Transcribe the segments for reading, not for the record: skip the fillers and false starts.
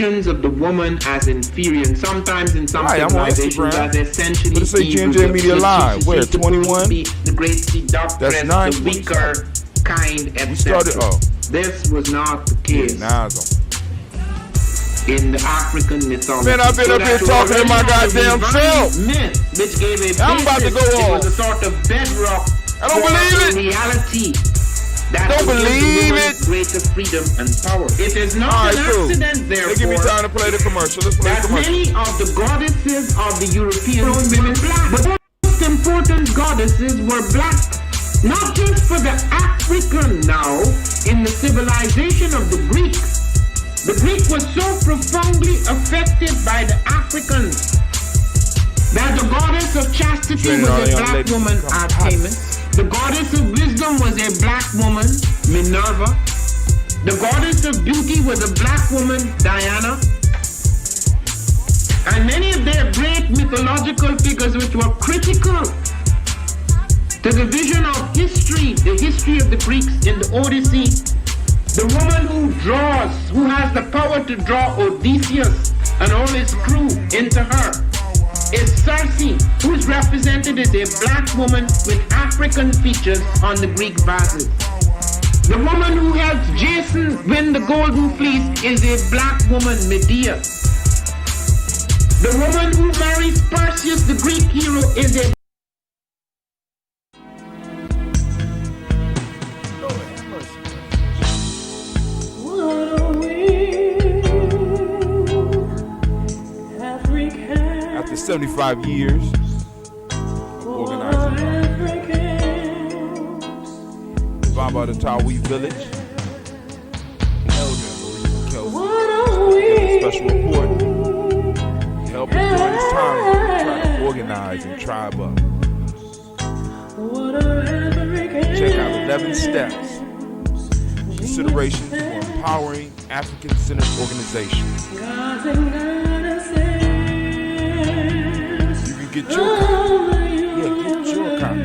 of the woman as inferior, and sometimes in some civilizations as essentially evil. Say GNJ Media Live. Where? 21? The great seductress, the weaker kind, etc. This was not the case in the African mythology. Man, I've been up here talking to my goddamn self. Myth, which gave a I'm about to go on. It was a sort of bedrock. I don't believe it. Reality. That don't believe it. Greater freedom and power. It is not an accident, therefore. They give me time to play the commercial. Let's play the commercial. Many of the goddesses of the European women black. But the most important goddesses were black. Not just for the African now, in the civilization of the Greeks. The Greek was so profoundly affected by the Africans that the goddess of chastity was a black woman, Artemis. The goddess of wisdom was a black woman, Minerva. The goddess of beauty was a black woman, Diana. And many of their great mythological figures which were critical to the vision of history, the history of the Greeks in the Odyssey. The woman who draws, who has the power to draw Odysseus and all his crew into her, is Circe, who is represented as a black woman with African features on the Greek vases. The woman who helps Jason win the golden fleece is a black woman, Medea. The woman who marries Perseus, the Greek hero, is a After 75 years organizing the Baba the Tawi Village, Elder Kelsey gave a special report to help us during this time try to organize and tribe up. Check out 11 steps. Considerations for empowering African-centered organizations. Get your copy. Get your copy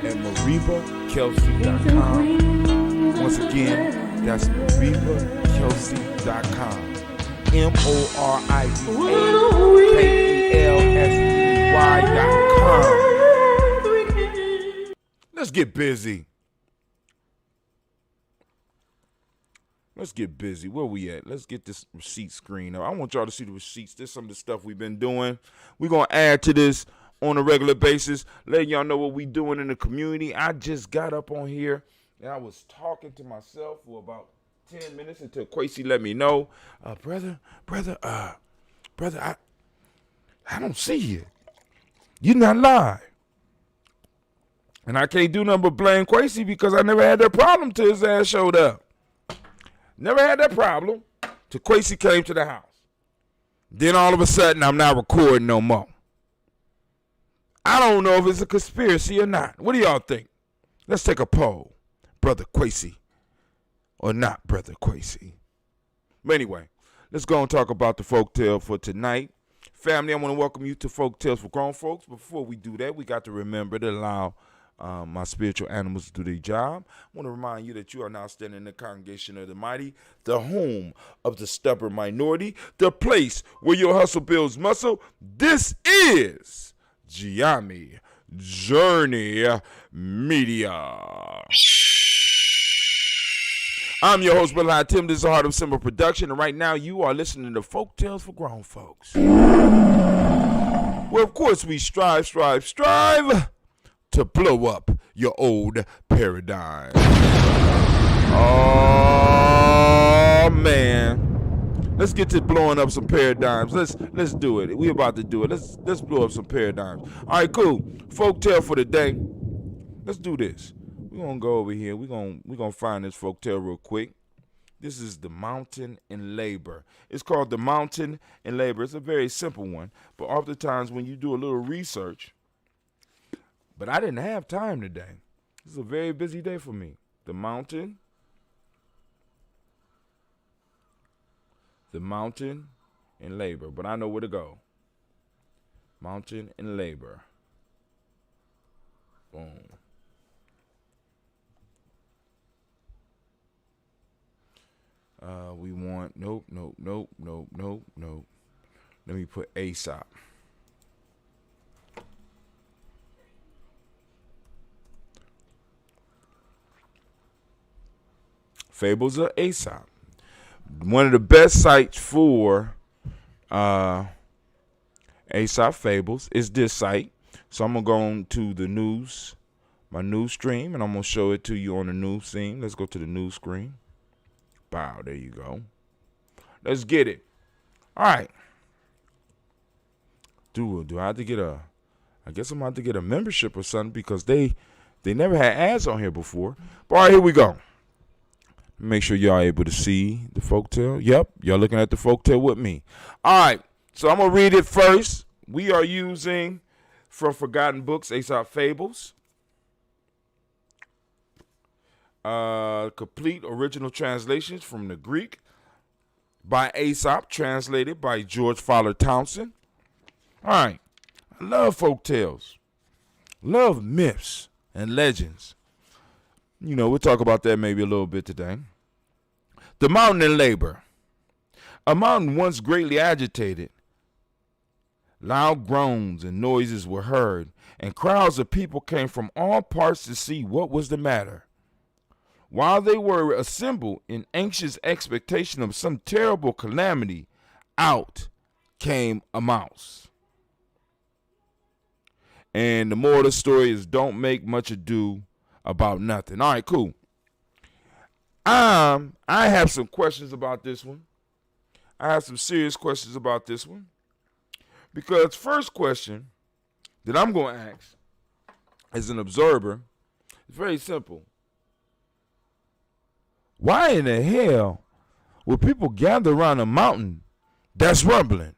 at MaribaKelsey.com. Once again, that's MaribaKelsey.com. MoribaKelsey.com. Let's get busy. Let's get busy. Where we at? Let's get this receipt screen up. I want y'all to see the receipts. This is some of the stuff we've been doing. We're going to add to this on a regular basis, letting y'all know what we doing in the community. I just got up on here, and I was talking to myself for about 10 minutes until Quasi let me know, brother, I don't see you. You're not live. And I can't do nothing but blame Quasi because I never had that problem till his ass showed up. Never had that problem till Quasi came to the house. Then all of a sudden, I'm not recording no more. I don't know if it's a conspiracy or not. What do y'all think? Let's take a poll. Brother Quasi or not Brother Quasi. But anyway, let's go and talk about the folktale for tonight. Family, I want to welcome you to Folktales for Grown Folks. Before we do that, we got to remember to allow my spiritual animals to do their job. I want to remind you that you are now standing in the congregation of the mighty, the home of the stubborn minority, the place where your hustle builds muscle. This is Giami Journey Media. I'm your host, Brother Tim. This is a Heart of Simba production, and right now you are listening to Folktales for Grown Folks. Well, of course, we strive to blow up your old paradigm. Oh man, let's get to blowing up some paradigms. Let's do it. We about to do it. Let's blow up some paradigms. All right, cool. Folktale for the day. Let's do this. We're gonna go over here. We're gonna find this folktale real quick. This is The Mountain in Labor. It's called The Mountain in Labor. It's a very simple one, but oftentimes when you do a little research. But I didn't have time today. This is a very busy day for me. The mountain in labor. But I know where to go. Mountain in labor. Boom. We want, nope. Let me put Aesop. Fables of Aesop. One of the best sites for Aesop Fables is this site. So I'm going to go on to the news, my news stream, and I'm going to show it to you on the news scene. Let's go to the news screen. Bow, there you go. Let's get it. All right. Do I have to get I guess I'm going to have to get a membership or something because they never had ads on here before. But all right, here we go. Make sure y'all able to see the folktale. Yep, y'all looking at the folktale with me. All right, so I'm going to read it first. We are using from Forgotten Books, Aesop Fables. Complete original translations from the Greek by Aesop, translated by George Fowler Townsend. All right, I love folktales, love myths and legends. You know, we'll talk about that maybe a little bit today. The mountain in labor. A mountain once greatly agitated. Loud groans and noises were heard, and crowds of people came from all parts to see what was the matter. While they were assembled in anxious expectation of some terrible calamity, out came a mouse. And the moral of the story is don't make much ado about nothing. All right, cool. I have some questions about this one. I have some serious questions about this one. Because first question that I'm going to ask as an observer is very simple. Why in the hell would people gather around a mountain that's rumbling?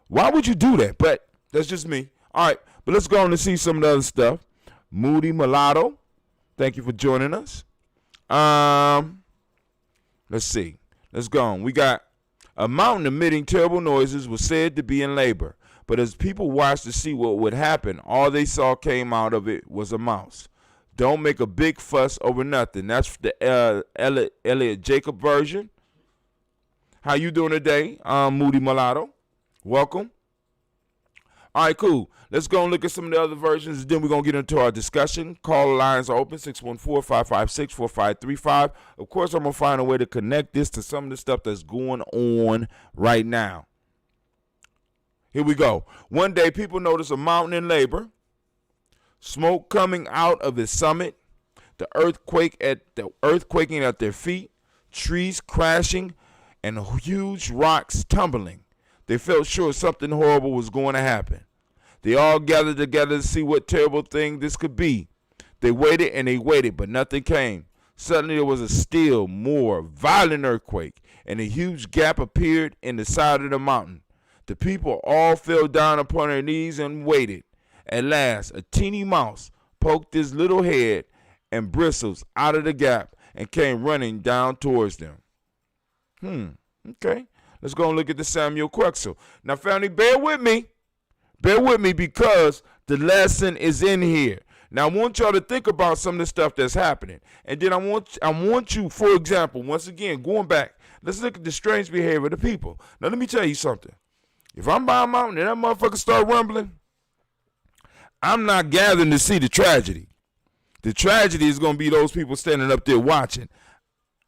Why would you do that? But that's just me. All right, but let's go on and see some of the other stuff. Moody Mulatto, thank you for joining us. Let's see. Let's go on. We got a mountain emitting terrible noises was said to be in labor, but as people watched to see what would happen, all they saw came out of it was a mouse. Don't make a big fuss over nothing. That's the Elliot Jacob version. How you doing today, Moody Mulatto? Welcome. All right, cool. Let's go and look at some of the other versions, and then we're going to get into our discussion. Call lines are open, 614-556-4535. Of course, I'm going to find a way to connect this to some of the stuff that's going on right now. Here we go. One day, people noticed a mountain in labor, smoke coming out of its summit, the earthquaking at their feet, trees crashing, and huge rocks tumbling. They felt sure something horrible was going to happen. They all gathered together to see what terrible thing this could be. They waited and they waited, but nothing came. Suddenly there was a still more violent earthquake, and a huge gap appeared in the side of the mountain. The people all fell down upon their knees and waited. At last, a teeny mouse poked his little head and bristles out of the gap and came running down towards them. Okay. Let's go and look at the Samuel Quexel. Now, family, bear with me. Bear with me because the lesson is in here. Now, I want y'all to think about some of the stuff that's happening. And then I want you, for example, once again, going back, let's look at the strange behavior of the people. Now, let me tell you something. If I'm by a mountain and that motherfucker start rumbling, I'm not gathering to see the tragedy. The tragedy is going to be those people standing up there watching.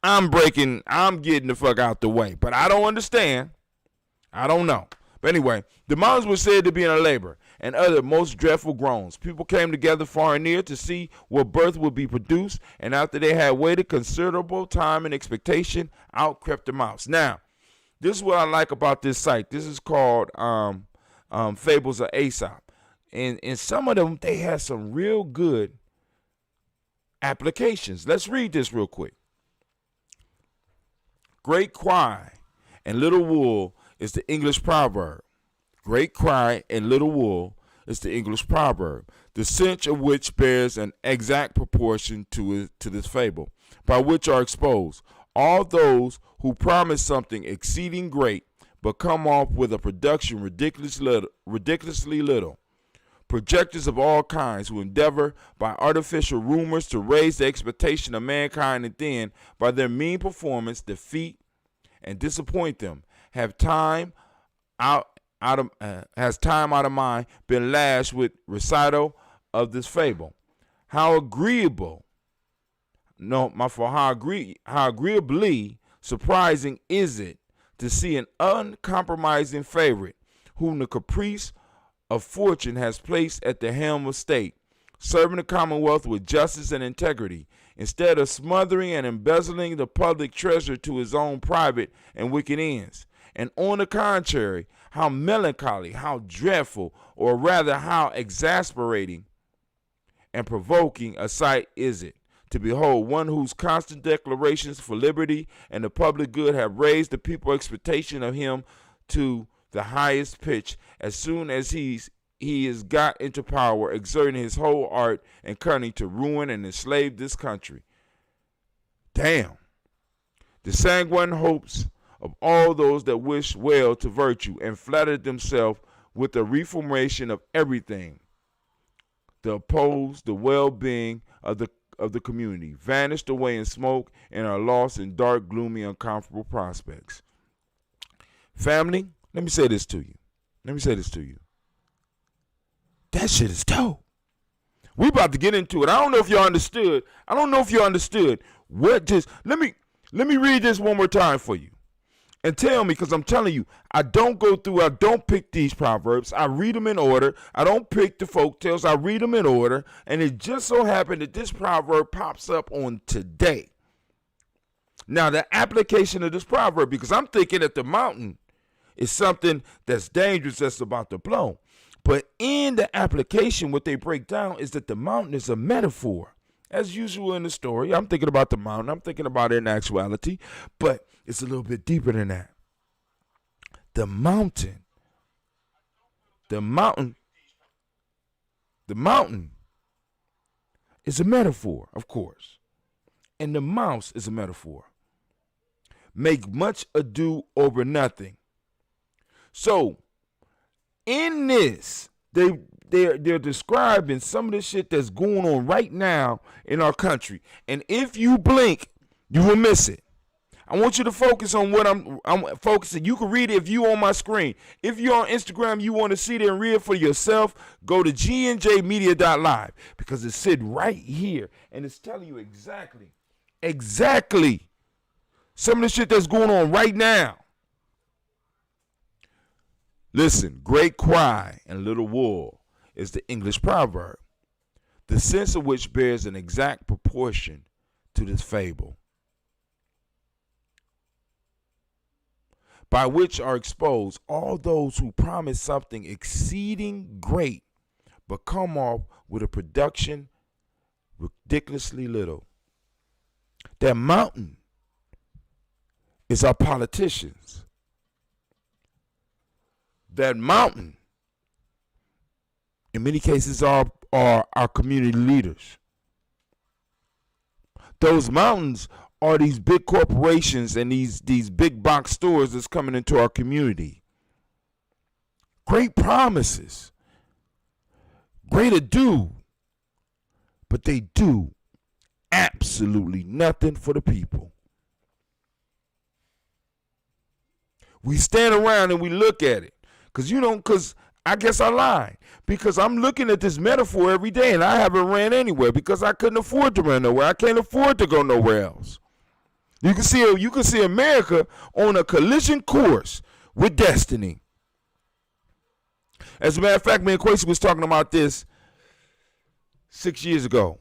I'm getting the fuck out the way. But I don't understand. I don't know. But anyway, the mountains were said to be in a labor and other most dreadful groans. People came together far and near to see what birth would be produced, and after they had waited considerable time in expectation, out crept the mouse. Now, this is what I like about this site. This is called Fables of Aesop. And some of them, they have some real good applications. Let's read this real quick. Great cry and little wool is the English proverb. Great cry and little wool is the English proverb, the sense of which bears an exact proportion to this fable, by which are exposed all those who promise something exceeding great, but come off with a production ridiculously little. projectors of all kinds who endeavor by artificial rumors to raise the expectation of mankind and then, by their mean performance, defeat and disappoint them, has time out of mind been lashed with recital of this fable. How agreeably surprising is it to see an uncompromising favorite whom the caprice of fortune has placed at the helm of state, serving the Commonwealth with justice and integrity, instead of smothering and embezzling the public treasure to his own private and wicked ends. And on the contrary, how melancholy, how dreadful, or rather how exasperating and provoking a sight is it to behold one whose constant declarations for liberty and the public good have raised the people's expectation of him to the highest pitch, as soon as he is got into power, exerting his whole art and cunning to ruin and enslave this country. Damn. The sanguine hopes of all those that wish well to virtue and flatter themselves with the reformation of everything to oppose the well-being of the community, vanished away in smoke and are lost in dark, gloomy, uncomfortable prospects. Family, let me say this to you. That shit is dope. We about to get into it. I don't know if y'all understood. Let me read this one more time for you. And tell me, because I'm telling you, I don't pick these proverbs. I read them in order. I don't pick the folk tales. I read them in order. And it just so happened that this proverb pops up on today. Now, the application of this proverb, because I'm thinking that the mountain is something that's dangerous, that's about to blow. But in the application, what they break down is that the mountain is a metaphor. As usual in the story, I'm thinking about the mountain. I'm thinking about it in actuality. But it's a little bit deeper than that. The mountain is a metaphor, of course. And the mouse is a metaphor. Make much ado over nothing. So, in this, they're describing some of the shit that's going on right now in our country. And if you blink, you will miss it. I want you to focus on what I'm focusing. You can read it if you on my screen. If you're on Instagram, you want to see it and read it for yourself, go to gnjmedia.live because it's sitting right here and it's telling you exactly some of the shit that's going on right now. Listen, great cry and little wool is the English proverb, the sense of which bears an exact proportion to this fable, by which are exposed all those who promise something exceeding great, but come off with a production ridiculously little. That mountain is our politicians. That mountain, in many cases, are our community leaders. Those mountains are these big corporations and these big box stores that's coming into our community. Great promises, great ado, but they do absolutely nothing for the people. We stand around and we look at it. Because I guess I lied. Because I'm looking at this metaphor every day and I haven't ran anywhere because I couldn't afford to run nowhere. I can't afford to go nowhere else. You can see America on a collision course with destiny. As a matter of fact, me and Quasi was talking about this 6 years ago.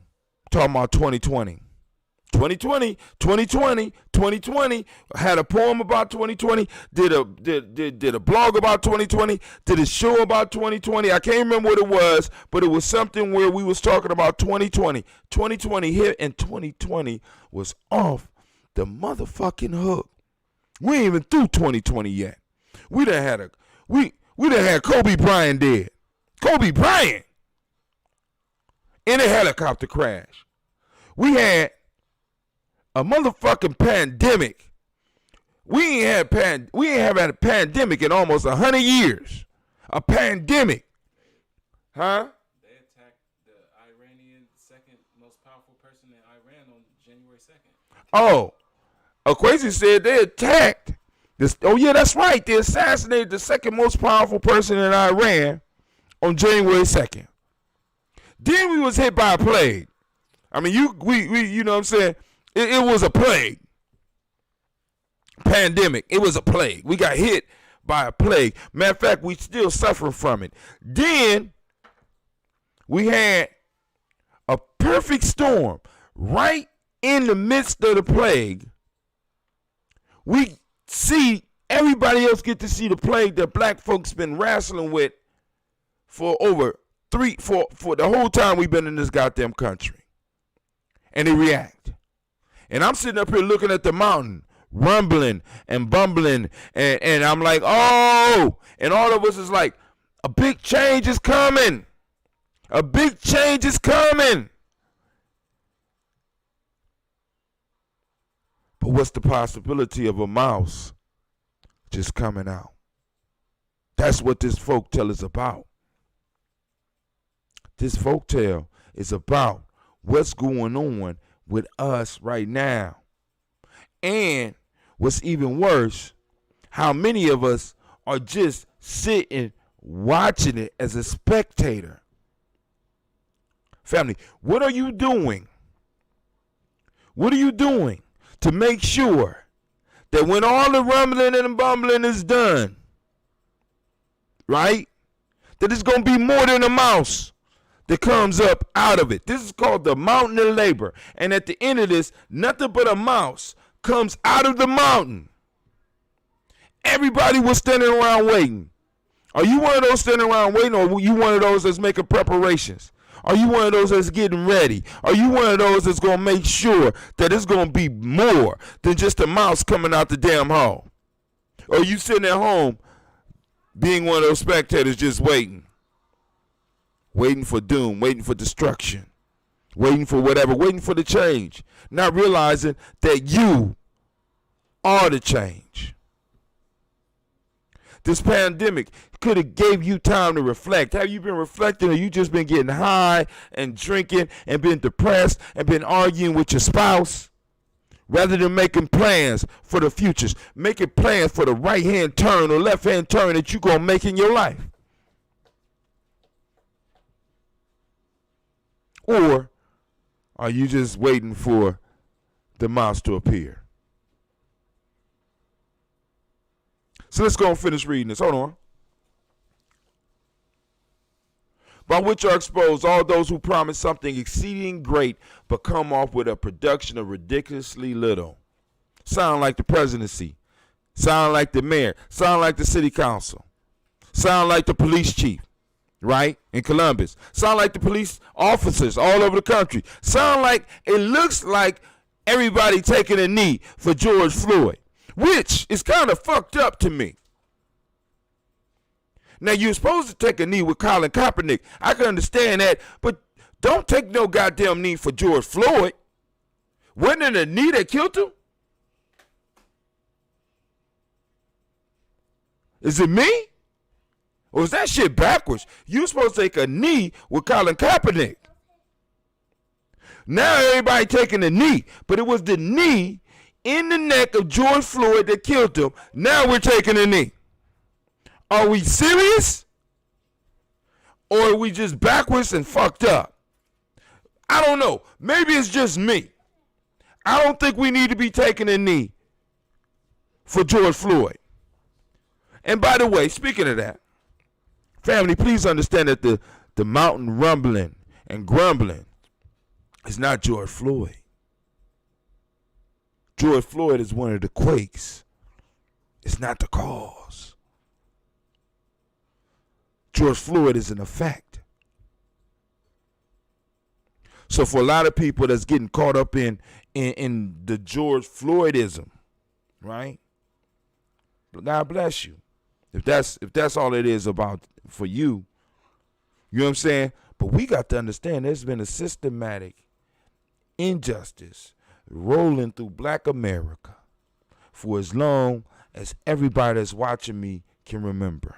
Talking about 2020. 2020, had a poem about 2020, did a blog about 2020, did a show about 2020. I can't remember what it was, but it was something where we was talking about 2020. 2020 hit and 2020 was off the motherfucking hook. We ain't even through 2020 yet. We done had Kobe Bryant dead. Kobe Bryant in a helicopter crash. We had a motherfucking pandemic. We ain't had a pandemic in almost 100 years. A pandemic. Huh? Oh, Kwesi said they attacked this. Oh yeah, that's right. They assassinated the second most powerful person in Iran on January 2nd. Then we was hit by a plague. I mean, you know what I'm saying? It was a plague. Pandemic. It was a plague. We got hit by a plague. Matter of fact, we still suffering from it. Then we had a perfect storm right in the midst of the plague. We see everybody else get to see the plague that black folks been wrestling with for over for the whole time we've been in this goddamn country. And they react. And I'm sitting up here looking at the mountain, rumbling and bumbling, and I'm like, oh, and all of us is like, a big change is coming. A big change is coming. But what's the possibility of a mouse just coming out? That's what this folktale is about. This folktale is about what's going on with us right now. And what's even worse, how many of us are just sitting watching it as a spectator. Family, what are you doing? What are you doing to make sure that when all the rumbling and bumbling is done, right, that it's going to be more than a mouse that comes up out of it? This is called the mountain of labor. And at the end of this, nothing but a mouse comes out of the mountain. Everybody was standing around waiting. Are you one of those standing around waiting, or are you one of those that's making preparations? Are you one of those that's getting ready? Are you one of those that's going to make sure that it's going to be more than just a mouse coming out the damn hall? Or are you sitting at home being one of those spectators just waiting? Waiting for doom, waiting for destruction, waiting for whatever, waiting for the change, not realizing that you are the change. This pandemic could have gave you time to reflect. Have you been reflecting, or you just been getting high and drinking and been depressed and been arguing with your spouse? Rather than making plans for the futures, making plans for the right-hand turn or left-hand turn that you're going to make in your life. Or are you just waiting for the mouse to appear? So let's go and finish reading this. Hold on. By which are exposed all those who promise something exceeding great but come off with a production of ridiculously little. Sound like the presidency. Sound like the mayor. Sound like the city council. Sound like the police chief, right, in Columbus. Sound like the police officers all over the country. Sound like, it looks like everybody taking a knee for George Floyd, which is kind of fucked up to me. Now, you're supposed to take a knee with Colin Kaepernick. I can understand that, but don't take no goddamn knee for George Floyd. Wasn't it a knee that killed him? Is it me? Or is that shit backwards? You're supposed to take a knee with Colin Kaepernick. Now everybody taking a knee, but it was the knee in the neck of George Floyd that killed him. Now we're taking a knee. Are we serious? Or are we just backwards and fucked up? I don't know. Maybe it's just me. I don't think we need to be taking a knee for George Floyd. And by the way, speaking of that, family, please understand that the mountain rumbling and grumbling is not George Floyd. George Floyd is one of the quakes. It's not the cause. George Floyd is an effect. So for a lot of people that's getting caught up in the George Floydism, right? God bless you. If that's all it is about for you, you know what I'm saying? But we got to understand there's been a systematic injustice rolling through black America for as long as everybody that's watching me can remember.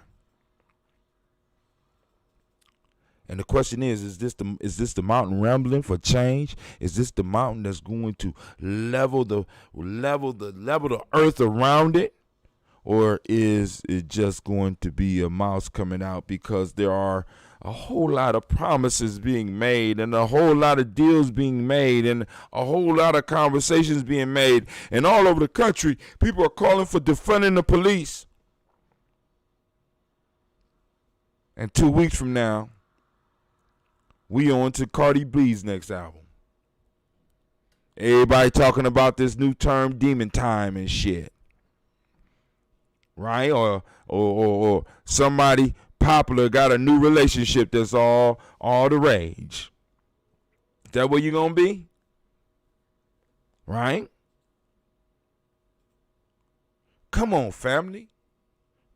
And the question is this the mountain rumbling for change? Is this the mountain that's going to level the earth around it? Or is it just going to be a mouse coming out because there are a whole lot of promises being made and a whole lot of deals being made and a whole lot of conversations being made, and all over the country people are calling for defunding the police. And 2 weeks from now, we on to Cardi B's next album. Everybody talking about this new term, demon time and shit. Right? Or somebody popular got a new relationship that's all the rage. Is that where you gonna be? Right? Come on, family.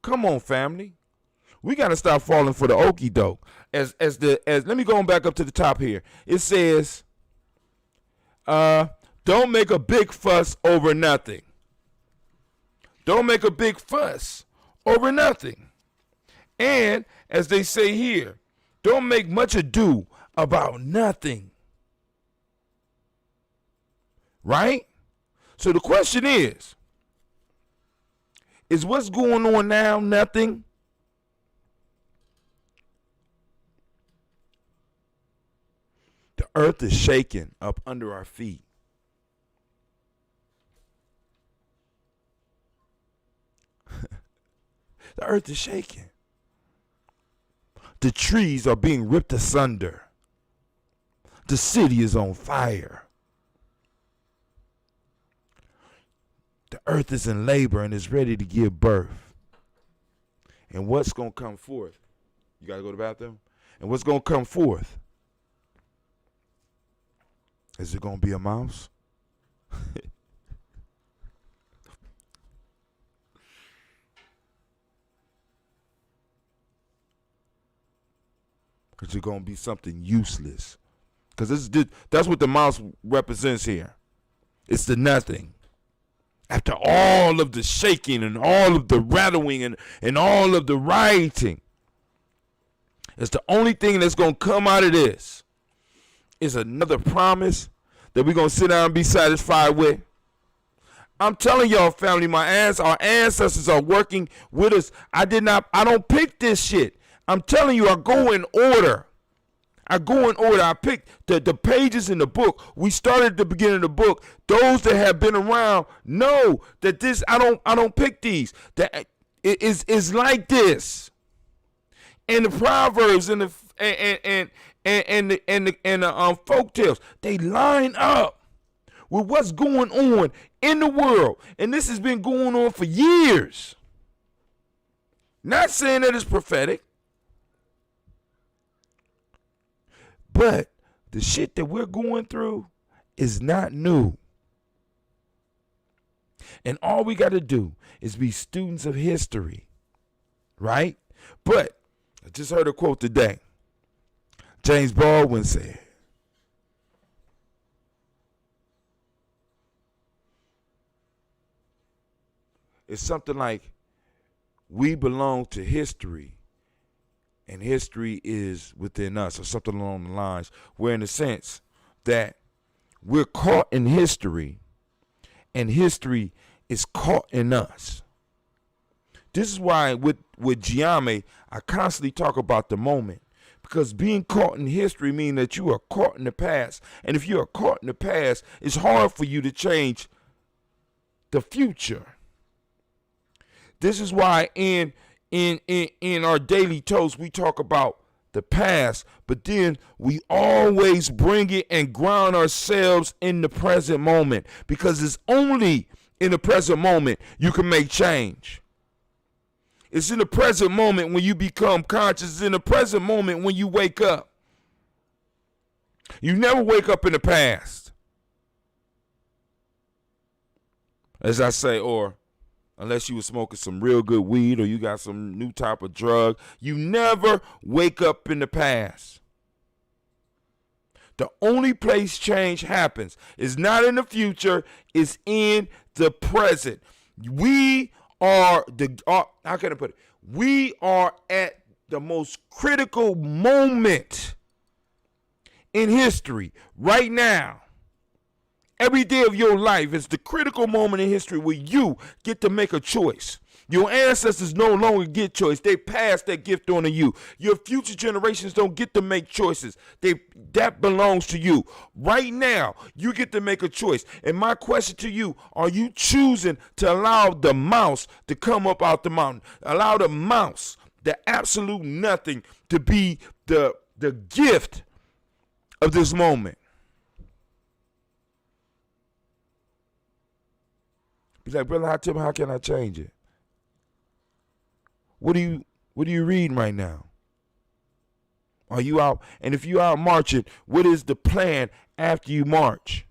Come on, family. We gotta stop falling for the okie doke. As let me go back up to the top here. It says, don't make a big fuss over nothing. Don't make a big fuss over nothing. And as they say here, don't make much ado about nothing. Right? So the question is what's going on now nothing? The earth is shaking up under our feet. The earth is shaking. The trees are being ripped asunder. The city is on fire. The earth is in labor and is ready to give birth. And what's going to come forth? You got to go to the bathroom? And what's going to come forth? Is it going to be a mouse? Is it going to be something useless? Because that's what the mouse represents here. It's the nothing. After all of the shaking and all of the rattling and all of the rioting, it's the only thing that's going to come out of this is another promise that we're going to sit down and be satisfied with. I'm telling y'all, family, our ancestors are working with us. I don't pick this shit. I'm telling you, I go in order. I picked the pages in the book. We started at the beginning of the book. Those that have been around know that this, I don't pick these. That it is like this. And the Proverbs and the folktales, they line up with what's going on in the world. And this has been going on for years. Not saying that it's prophetic. But the shit that we're going through is not new. And all we got to do is be students of history. Right? But I just heard a quote today. James Baldwin said, it's something like, we belong to history and history is within us, or something along the lines, where in the sense that we're caught in history and history is caught in us. This is why with Giame, I constantly talk about the moment, because being caught in history means that you are caught in the past. And if you are caught in the past, it's hard for you to change the future. This is why in our daily toast, we talk about the past, but then we always bring it and ground ourselves in the present moment, because it's only in the present moment you can make change. It's in the present moment when you become conscious. It's in the present moment when you wake up. You never wake up in the past. As I say, or unless you were smoking some real good weed or you got some new type of drug, you never wake up in the past. The only place change happens is not in the future, it's in the present. We are how can I put it? We are at the most critical moment in history right now. Every day of your life is the critical moment in history where you get to make a choice. Your ancestors no longer get choice. They pass that gift on to you. Your future generations don't get to make choices. That belongs to you. Right now, you get to make a choice. And my question to you, are you choosing to allow the mouse to come up out the mountain? Allow the mouse, the absolute nothing, to be the gift of this moment. Be like, brother, how can I change it? What are you reading right now? Are you out? And if you out marching, what is the plan after you march?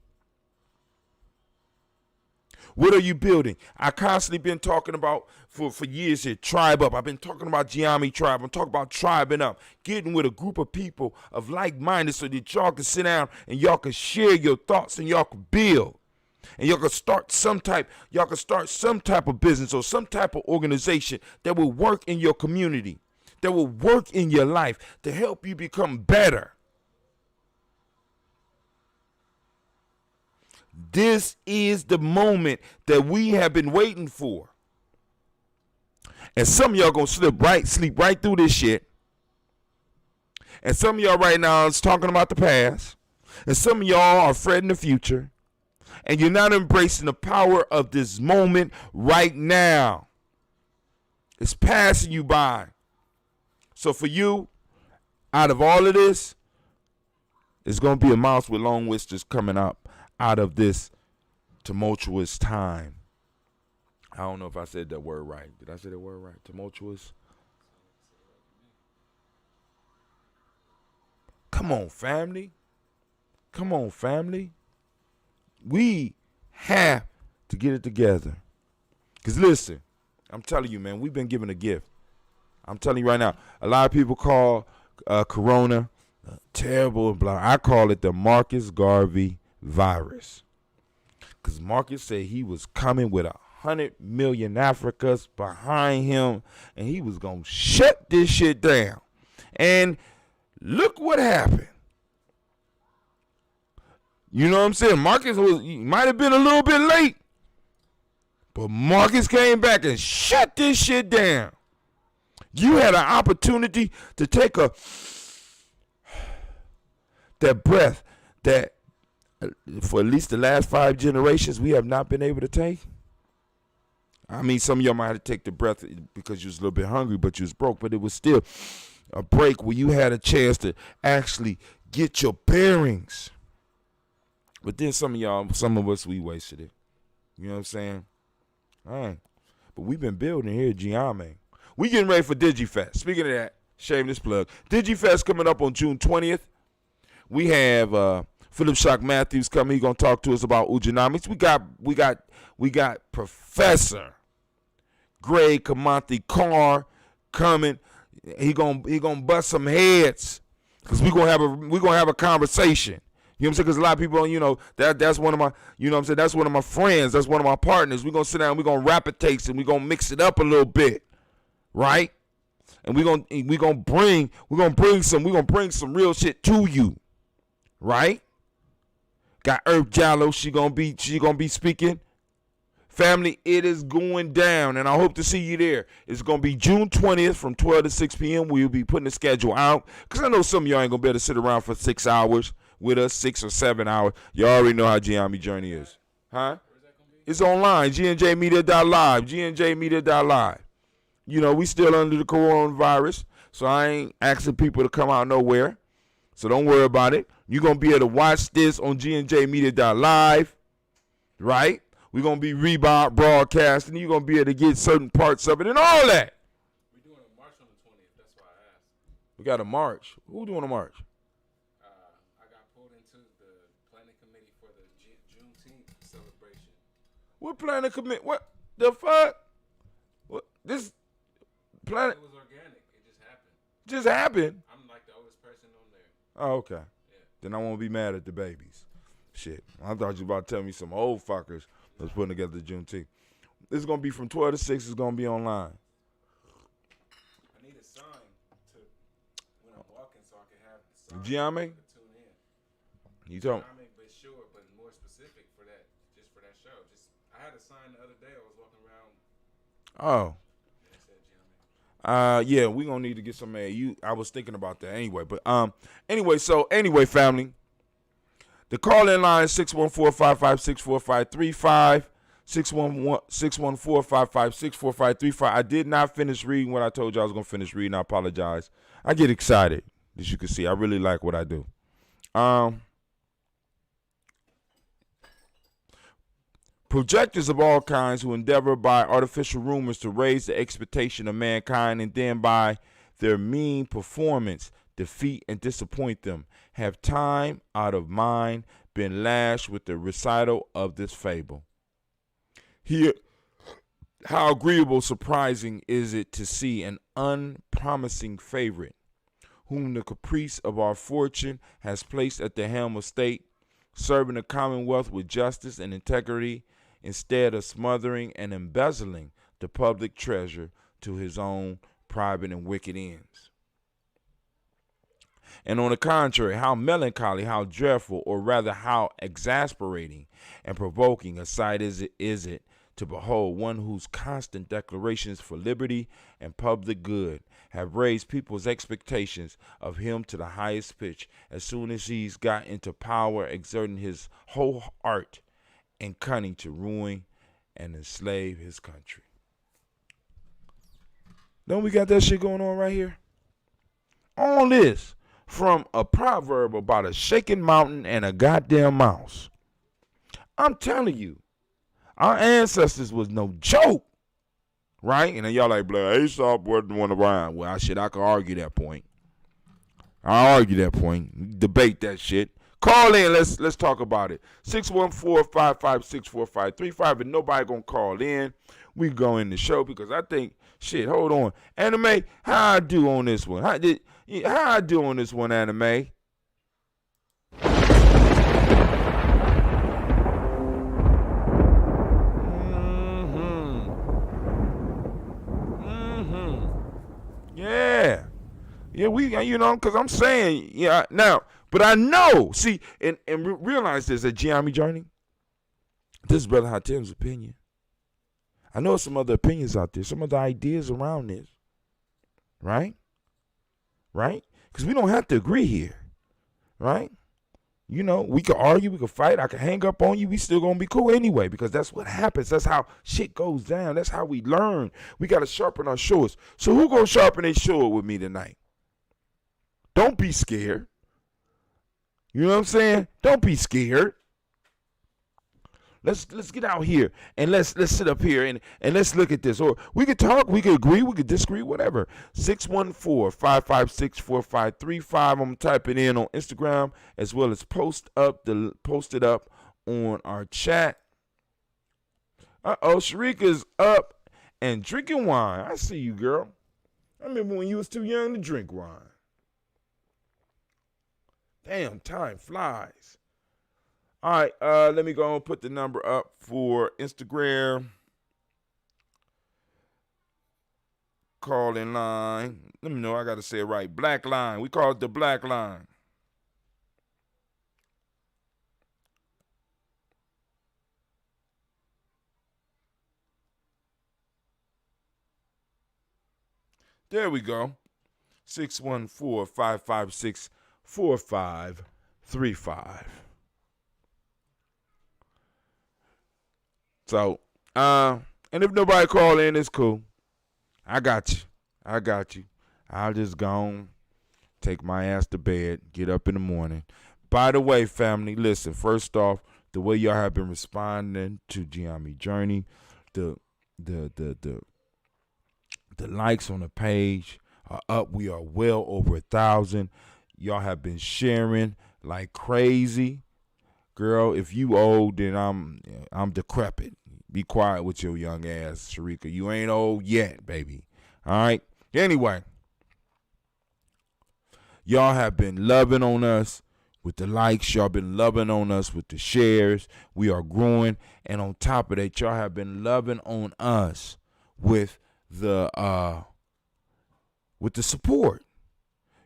What are you building? I constantly been talking about for years here, tribe up. I've been talking about Geometry Tribe. I'm talking about tribing up, getting with a group of people of like-minded so that y'all can sit down and y'all can share your thoughts and y'all can build. And y'all can start some type of business or some type of organization that will work in your community, that will work in your life to help you become better. This is the moment that we have been waiting for. And some of y'all gonna sleep right through this shit. And some of y'all right now is talking about the past. And some of y'all are fretting the future. And you're not embracing the power of this moment right now. It's passing you by. So for you, out of all of this, it's going to be a mouse with long whiskers coming up out of this tumultuous time. I don't know if I said that word right. Did I say that word right? Tumultuous? Come on, family. Come on, family. We have to get it together. Because listen, I'm telling you, man, we've been given a gift. I'm telling you right now, a lot of people call Corona terrible and blah. I call it the Marcus Garvey virus. Because Marcus said he was coming with 100 million Africans behind him, and he was going to shut this shit down. And look what happened. You know what I'm saying? Marcus might have been a little bit late, but Marcus came back and shut this shit down. You had an opportunity to take that breath that for at least the last 5 generations we have not been able to take. I mean, some of y'all might have to take the breath because you was a little bit hungry, but you was broke, but it was still a break where you had a chance to actually get your bearings. But then some of us, we wasted it. You know what I'm saying? All right. But we've been building here at Giame. We getting ready for DigiFest. Speaking of that, shameless plug. DigiFest coming up on June 20th. We have Philip Shock Matthews coming. He's gonna talk to us about Ujanomics. We got Professor Greg Kamanthi Carr coming. He gonna bust some heads because we gonna have a conversation. You know what I'm saying? Because a lot of people, you know, that's one of my, you know what I'm saying? That's one of my friends. That's one of my partners. We're going to sit down. We're going to rapid takes and we're going to mix it up a little bit. Right? And we're going to bring some real shit to you. Right? Got Earth Jallo. She going to be speaking. Family, it is going down, and I hope to see you there. It's going to be June 20th from 12 to 6 p.m. We'll be putting the schedule out because I know some of y'all ain't going to be able to sit around for 6 hours with us, 6 or 7 hours. You already know how Giami Journey is. Huh? It's online, gnjmedia.live, gnjmedia.live. You know, we still under the coronavirus, so I ain't asking people to come out nowhere. So don't worry about it. You're going to be able to watch this on gnjmedia.live, right? We're going to be rebroadcasting. You're going to be able to get certain parts of it and all that. We're doing a march on the 20th. That's why I asked. We got a march. Who doing a march? I got pulled into the planning committee for the Juneteenth celebration. What planning committee? What the fuck? What this planet? It was organic. It just happened. Just happened? I'm like the oldest person on there. Oh, okay. Yeah. Then I won't be mad at the babies. Shit. I thought you were about to tell me some old fuckers that's putting together the Juneteenth. This is going to be from 12 to 6. It's going to be online. I need a sign to Giame? Tune in. You talking? But sure, but more specific for that, just for that show. Just I had a sign the other day. I was walking around. Oh. And it said Giame. Yeah, we gonna need to get some I was thinking about that anyway. But anyway, family. The call-in line is 614-556-4535. 614-556-4535. I did not finish reading what I told you I was going to finish reading. I apologize. I get excited, as you can see. I really like what I do. Projectors of all kinds who endeavor by artificial rumors to raise the expectation of mankind and then by their mean performance defeat and disappoint them have time out of mind been lashed with the recital of this fable. Here, how agreeable, surprising is it to see an unpromising favorite, whom the caprice of our fortune has placed at the helm of state, serving the Commonwealth with justice and integrity, instead of smothering and embezzling the public treasure to his own private and wicked ends. And on the contrary, how melancholy, how dreadful, or rather how exasperating and provoking a sight is it to behold one whose constant declarations for liberty and public good have raised people's expectations of him to the highest pitch as soon as he's got into power, exerting his whole art and cunning to ruin and enslave his country. Don't we got that shit going on right here? All this from a proverb about a shaking mountain and a goddamn mouse. I'm telling you, our ancestors was no joke, right? And then y'all like, Aesop wasn't one around. Well, I could argue that point. I'll argue that point. Debate that shit. Call in. Let's talk about it. 614-556-4535. And nobody gonna call in. We go in the show because I think, shit, hold on. Anime, how I do on this one? How I do on this one, Anime? Yeah, because I'm saying, now, but I know, see, and realize this at Giami Journey. This is Brother Hatem's opinion. I know some other opinions out there, some other ideas around this, right? Right? Because we don't have to agree here, right? We could argue, we could fight, I could hang up on you, we still gonna be cool anyway, because that's what happens. That's how shit goes down. That's how we learn. We gotta sharpen our swords. So who gonna sharpen their sword with me tonight? Don't be scared. You know what I'm saying? Don't be scared. Let's get out here and let's sit up here and let's look at this. Or we could talk, we could agree, we could disagree, whatever. 614-556-4535. I'm typing in on Instagram as well as post it up on our chat. Sharika's up and drinking wine. I see you, girl. I remember when you was too young to drink wine. Damn, time flies. All right, let me go and put the number up for Instagram. Call in line. Let me know, I got to say it right. Black line. We call it the black line. There we go. 614-556-4535. So, and if nobody call in, it's cool. I got you. I'll just go on, take my ass to bed, get up in the morning. By the way, family, listen, first off, the way y'all have been responding to Giami Journey, the likes on the page are up. We are well over 1,000. Y'all have been sharing like crazy. Girl, if you old, then I'm decrepit. Be quiet with your young ass, Sharika. You ain't old yet, baby. All right? Anyway, y'all have been loving on us with the likes. Y'all been loving on us with the shares. We are growing. And on top of that, y'all have been loving on us with the support.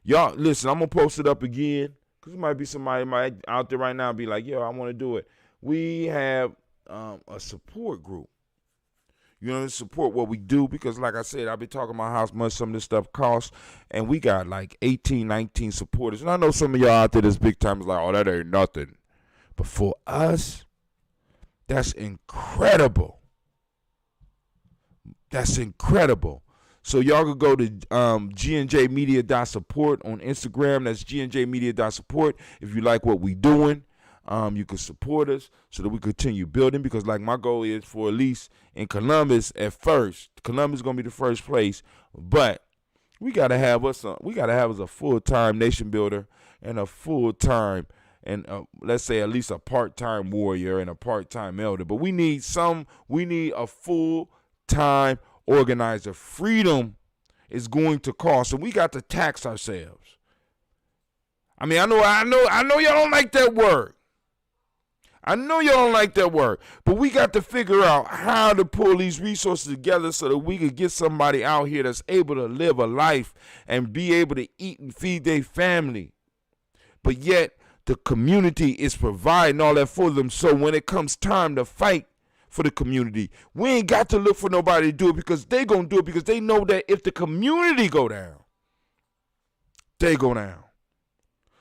Y'all, listen, I'm going to post it up again because there might be somebody out there right now be like, yo, I want to do it. We have a support group. You know, to support what we do because, like I said, I've been talking about how much some of this stuff costs, and we got like 18, 19 supporters. And I know some of y'all out there that's big time is like, oh, that ain't nothing. But for us, that's incredible. That's incredible. So y'all could go to gnjmedia.support on Instagram. That's gnjmedia.support. If you like what we doing, you can support us so that we continue building. Because like my goal is for at least in Columbus at first. Columbus is gonna be the first place, but we gotta have us a full-time nation builder and a full-time and let's say at least a part-time warrior and a part-time elder. But we need a full-time organizer. Freedom is going to cost, and we got to tax ourselves. I mean, I know y'all don't like that word. But we got to figure out how to pull these resources together so that we could get somebody out here that's able to live a life and be able to eat and feed their family. But yet the community is providing all that for them. So when it comes time to fight for the community, we ain't got to look for nobody to do it because they gonna do it because they know that if the community go down, they go down.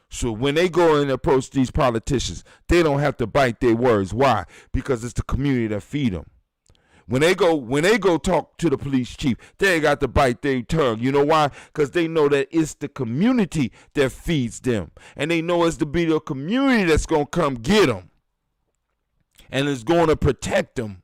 So when they go and approach these politicians, they don't have to bite their words. Why? Because it's the community that feed them. When they go talk to the police chief, they ain't got to bite their tongue. You know why? Because they know that it's the community that feeds them. And they know it's the community that's going to come get them. And is going to protect them.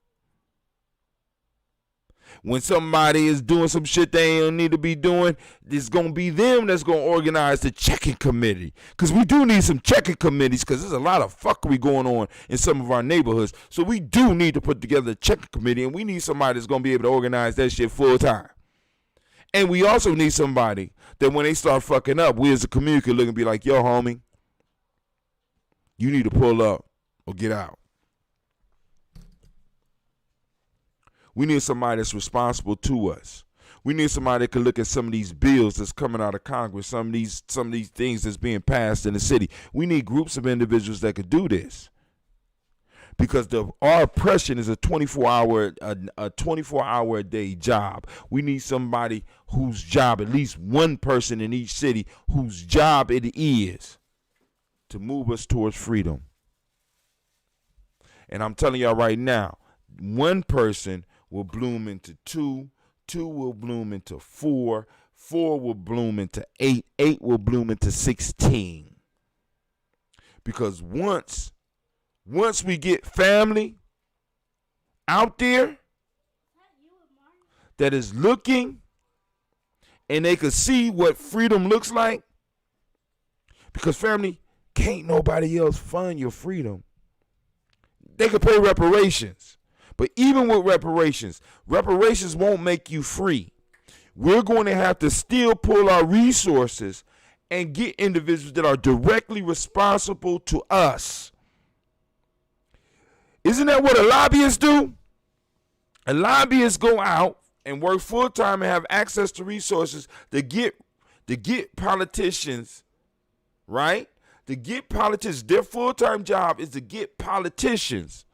When somebody is doing some shit they don't need to be doing, it's going to be them that's going to organize the checking committee. Because we do need some checking committees because there's a lot of fuckery going on in some of our neighborhoods. So we do need to put together a checking committee, and we need somebody that's going to be able to organize that shit full time. And we also need somebody that when they start fucking up, we as a community can look and be like, yo, homie, you need to pull up or get out. We need somebody that's responsible to us. We need somebody that can look at some of these bills that's coming out of Congress, some of these things that's being passed in the city. We need groups of individuals that could do this. Because our oppression is a 24-hour a day job. We need somebody whose job, at least one person in each city, whose job it is to move us towards freedom. And I'm telling y'all right now, one person will bloom into 2, 2 will bloom into 4, 4 will bloom into 8, 8 will bloom into 16. Because once we get family out there that is looking and they can see what freedom looks like, because family, can't nobody else fund your freedom. They can pay reparations. But even with reparations won't make you free. We're going to have to still pull our resources and get individuals that are directly responsible to us. Isn't that what a lobbyist do? A lobbyist go out and work full time and have access to resources to get politicians, right? To get politicians, their full time job is to get politicians.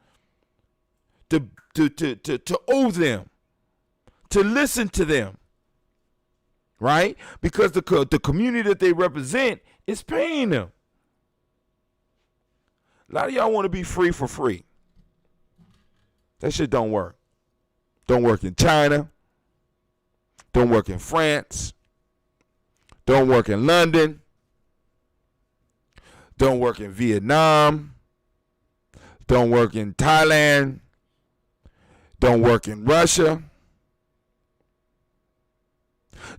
To owe them, to listen to them, right? Because the community that they represent is paying them. A lot of y'all want to be free for free. That shit don't work. Don't work in China. Don't work in France. Don't work in London. Don't work in Vietnam. Don't work in Thailand. Don't work in Russia.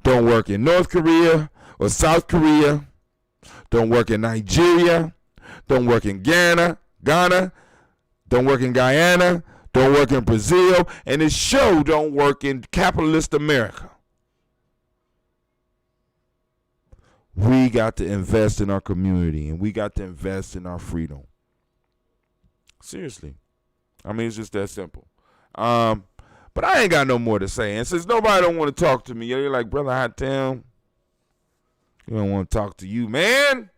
Don't work in North Korea or South Korea. Don't work in Nigeria. Don't work in Ghana. Don't work in Guyana. Don't work in Brazil. And it sure don't work in capitalist America. We got to invest in our community and we got to invest in our freedom. Seriously. I mean, it's just that simple. But I ain't got no more to say. And since nobody don't want to talk to me, you're like, brother Hot Town, We don't want to talk to you, man.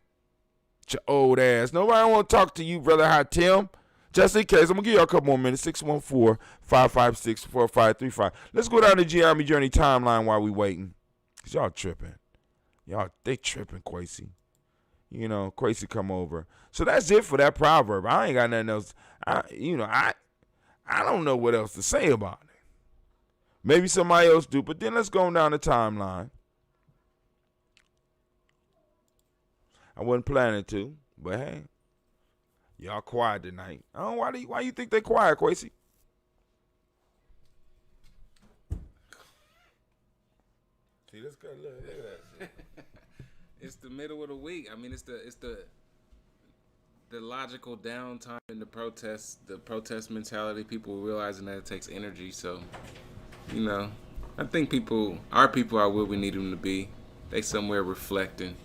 Your old ass. Nobody want to talk to you, brother Hot Tim. Just in case, I'm going to give you a couple more minutes. 614-556-4535. Let's go down the Giambi Journey timeline while we waiting. Because y'all tripping. They tripping, Quasi. You know, Quasi come over. So that's it for that proverb. I ain't got nothing else. I don't know what else to say about it. Maybe somebody else do, but then let's go down the timeline. I wasn't planning to, but hey, y'all quiet tonight. I don't know why you think they quiet, Quasi? See, this guy, look at that shit. It's the middle of the week. I mean, it's the logical downtime in the protest mentality. People realizing that it takes energy. So, you know, I think our people are where we need them to be. They somewhere reflecting.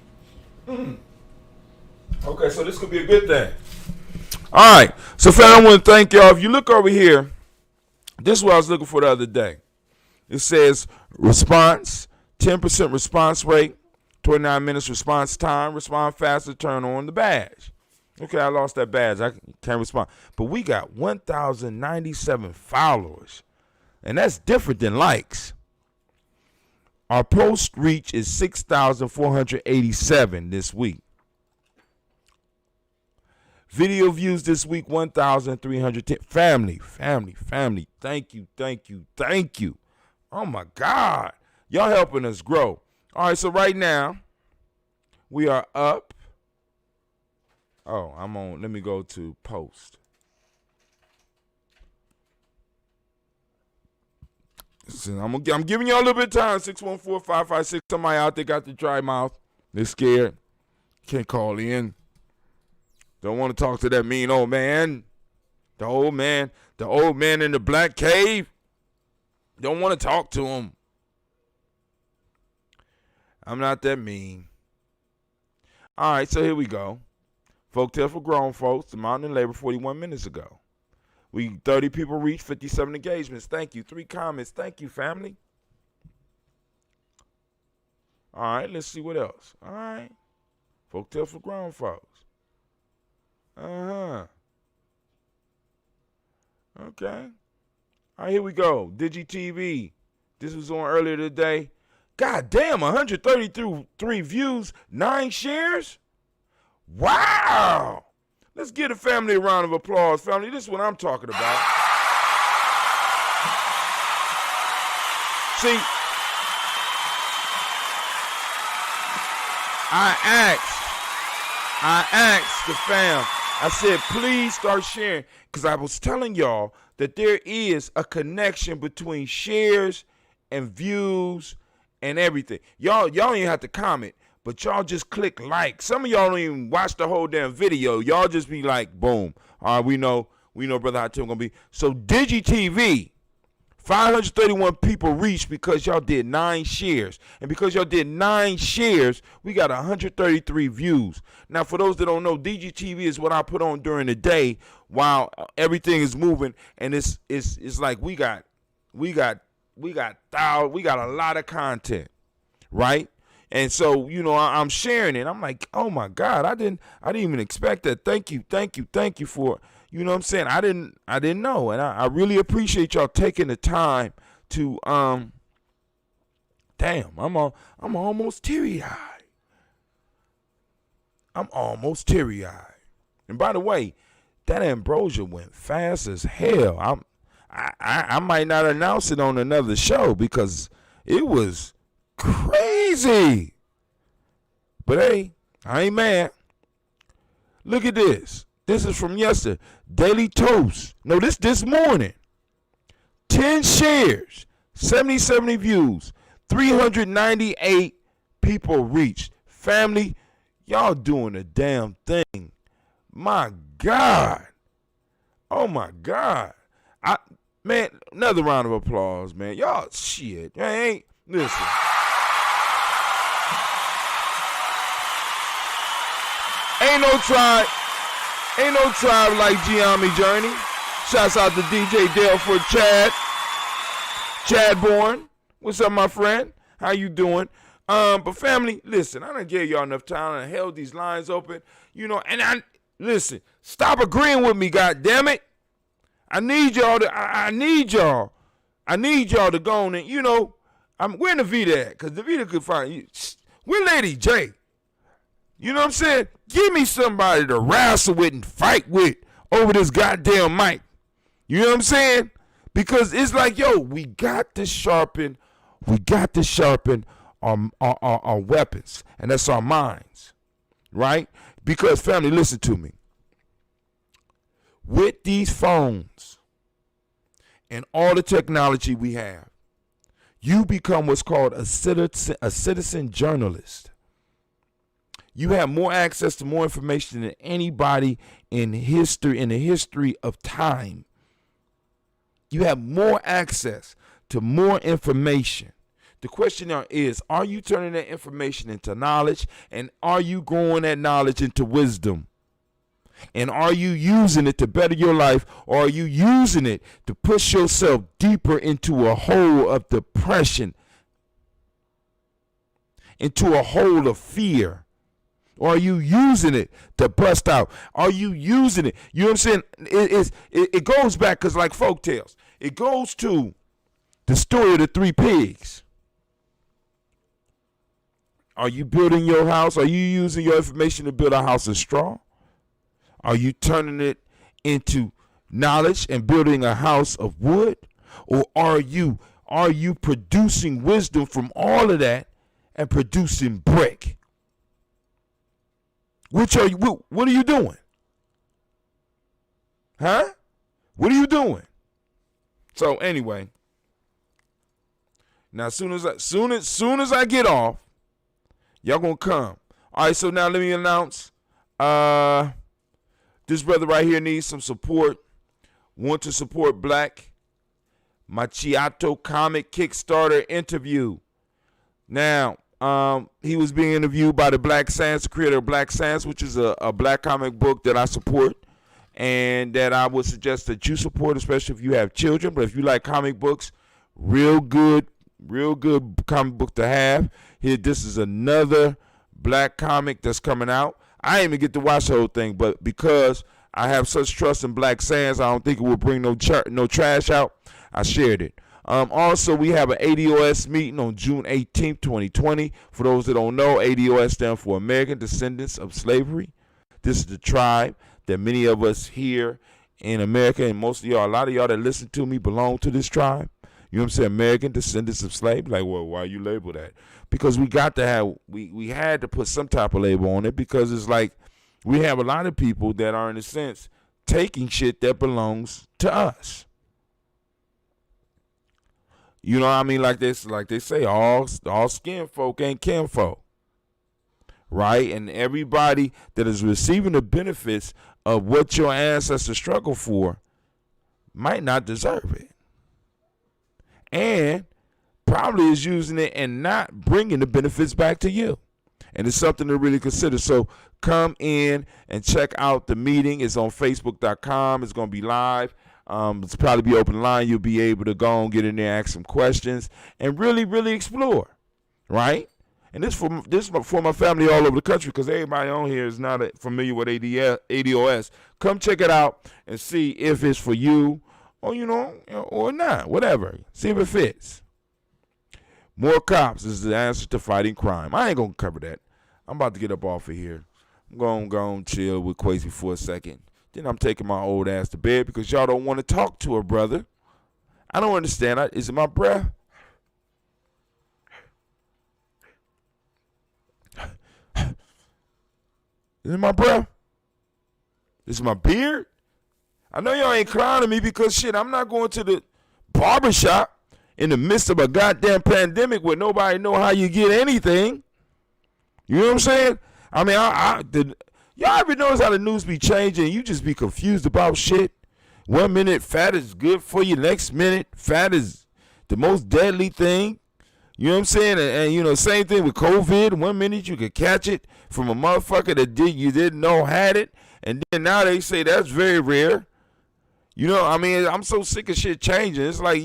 Okay, so this could be a good thing. All right, so fam, I want to thank y'all. If you look over here, this is what I was looking for the other day. It says response, 10% response rate, 29 minutes response time, respond faster, turn on the badge. Okay, I lost that badge. I can't respond. But we got 1,097 followers, and that's different than likes. Our post reach is 6,487 this week. Video views this week, 1,310. Family. Thank you. Oh, my God. Y'all helping us grow. All right, so right now, we are up. Oh, I'm on. Let me go to post. Listen, I'm giving y'all a little bit of time. 614-556. Somebody out there got the dry mouth. They're scared. Can't call in. Don't want to talk to that mean old man. The old man in the black cave. Don't want to talk to him. I'm not that mean. All right, so here we go. Folktales for grown folks. The Mountain Labor 41 minutes ago. 30 people reached, 57 engagements. Thank you. 3 comments. Thank you, family. All right, let's see what else. All right. Folktales for grown folks. Okay. All right, here we go. DigiTV. This was on earlier today. God damn, 133 views, 9 shares? Wow. Let's give the family a round of applause, family. This is what I'm talking about. See, I asked the fam, I said, please start sharing, because I was telling y'all that there is a connection between shares and views and everything. Y'all don't even have to comment, but y'all just click like. Some of y'all don't even watch the whole damn video. Y'all just be like, boom. All right, we know Brother Hot Tim gonna be. So DigiTV, 531 people reached because y'all did 9 shares. And because y'all did 9 shares, we got 133 views. Now, for those that don't know, DigiTV is what I put on during the day while everything is moving. And it's like we got a lot of content, right? And so, I'm sharing it. I'm like, oh my God, I didn't even expect that. Thank you for, you know what I'm saying? I didn't know. And I really appreciate y'all taking the time to, damn, I'm almost teary-eyed. And by the way, that ambrosia went fast as hell. I might not announce it on another show because it was crazy. But hey, I ain't mad. Look at this. This is from yesterday. Daily Toast. No, this morning. 10 shares, 70 views, 398 people reached. Family, y'all doing a damn thing. My God. Oh my God. Man, another round of applause, man. Y'all shit. Listen. Ain't no tribe like Giambi Journey. Shouts out to DJ Dale for Chad. Chad Bourne. What's up, my friend? How you doing? But family, listen, I done gave y'all enough time and held these lines open, and listen, stop agreeing with me, God damn it. I need y'all to, I need y'all to go on and, where Navita at? Because Navita could find you. Where Lady J? You know what I'm saying? Give me somebody to wrestle with and fight with over this goddamn mic. You know what I'm saying? Because it's like, yo, we got to sharpen our weapons, and that's our minds, right? Because, family, listen to me. With these phones and all the technology we have, you become what's called a citizen journalist. You have more access to more information than anybody in the history of time. You have more access to more information. The question now is, are you turning that information into knowledge, and are you growing that knowledge into wisdom? And are you using it to better your life, or are you using it to push yourself deeper into a hole of depression, into a hole of fear? Or are you using it to bust out? Are you using it? You know what I'm saying? It goes back, because like Folktales, it goes to the story of the three pigs. Are you building your house? Are you using your information to build a house of straw? Are you turning it into knowledge and building a house of wood? Or are you producing wisdom from all of that and producing brick? What are you doing? Huh? What are you doing? So anyway, now as soon as I get off, y'all gonna come. All right, so now let me announce, this brother right here needs some support. Want to support Black Macchiato comic Kickstarter interview. Now, he was being interviewed by the Black Sans, the creator of Black Sans, which is a black comic book that I support and that I would suggest that you support, especially if you have children. But if you like comic books, real good comic book to have. Here, this is another black comic that's coming out. I didn't even get to watch the whole thing, but because I have such trust in Black Sans, I don't think it will bring no trash out. I shared it. Also, we have an ADOS meeting on June 18th, 2020. For those that don't know, ADOS stands for American Descendants of Slavery. This is the tribe that many of us here in America, and most of y'all, a lot of y'all that listen to me belong to this tribe. You know what I'm saying? American Descendants of Slavery. Like, well, why you label that? Because we got to have, we had to put some type of label on it, because it's like we have a lot of people that are, in a sense, taking shit that belongs to us. You know what I mean? Like they say, all skin folk ain't kin folk, right? And everybody that is receiving the benefits of what your ancestors struggled for might not deserve it, and probably is using it and not bringing the benefits back to you. And it's something to really consider. So come in and check out the meeting. It's on Facebook.com. It's going to be live. It's probably be open line. You'll be able to go and get in there, ask some questions, and really, really explore, right? And this for my family all over the country, because everybody on here is not familiar with ADOS. Come check it out and see if it's for you, or or not, whatever. See if it fits. More cops is the answer to fighting crime. I ain't gonna cover that. I'm about to get up off of here. I'm gonna go and chill with Quasi for a second. Then I'm taking my old ass to bed because y'all don't want to talk to her, brother. I don't understand. Is it my breath? Is it my breath? Is it my beard? I know y'all ain't clowning me because, shit, I'm not going to the barbershop in the midst of a goddamn pandemic where nobody know how you get anything. You know what I'm saying? I mean, y'all ever notice how the news be changing? You just be confused about shit. 1 minute, fat is good for you. Next minute, fat is the most deadly thing. You know what I'm saying? And same thing with COVID. 1 minute you could catch it from a motherfucker that you didn't know had it. And then now they say that's very rare. I mean, I'm so sick of shit changing. It's like,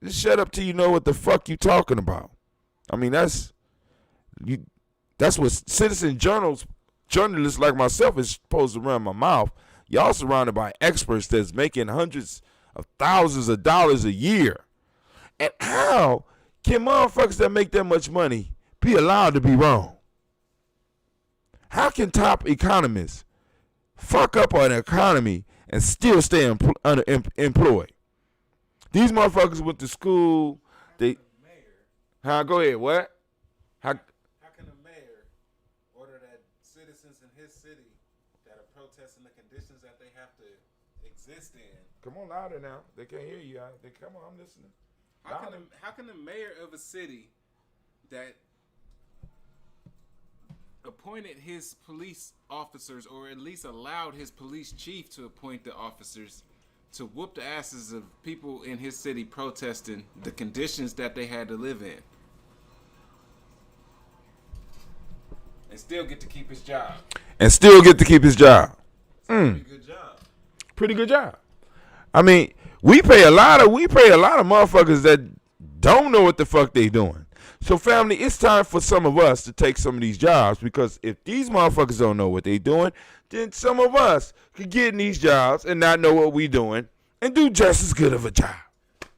just shut up till you know what the fuck you talking about. I mean, that's what citizen journalists like myself is supposed to run my mouth. Y'all surrounded by experts that's making hundreds of thousands of dollars a year. And how can motherfuckers that make that much money be allowed to be wrong? How can top economists fuck up an economy and still stay employed? These motherfuckers went to school. Go ahead. What? How can a mayor order that citizens in his city that are protesting the conditions that they have to exist in? Come on louder now. They can't hear you. Come on, I'm listening. How can the mayor of a city that appointed his police officers, or at least allowed his police chief to appoint the officers, to whoop the asses of people in his city protesting the conditions that they had to live in, and still get to keep his job? Pretty good job. Pretty good job. I mean, we pay a lot of motherfuckers that don't know what the fuck they doing. So family, it's time for some of us to take some of these jobs, because if these motherfuckers don't know what they doing, then some of us could get in these jobs and not know what we doing and do just as good of a job.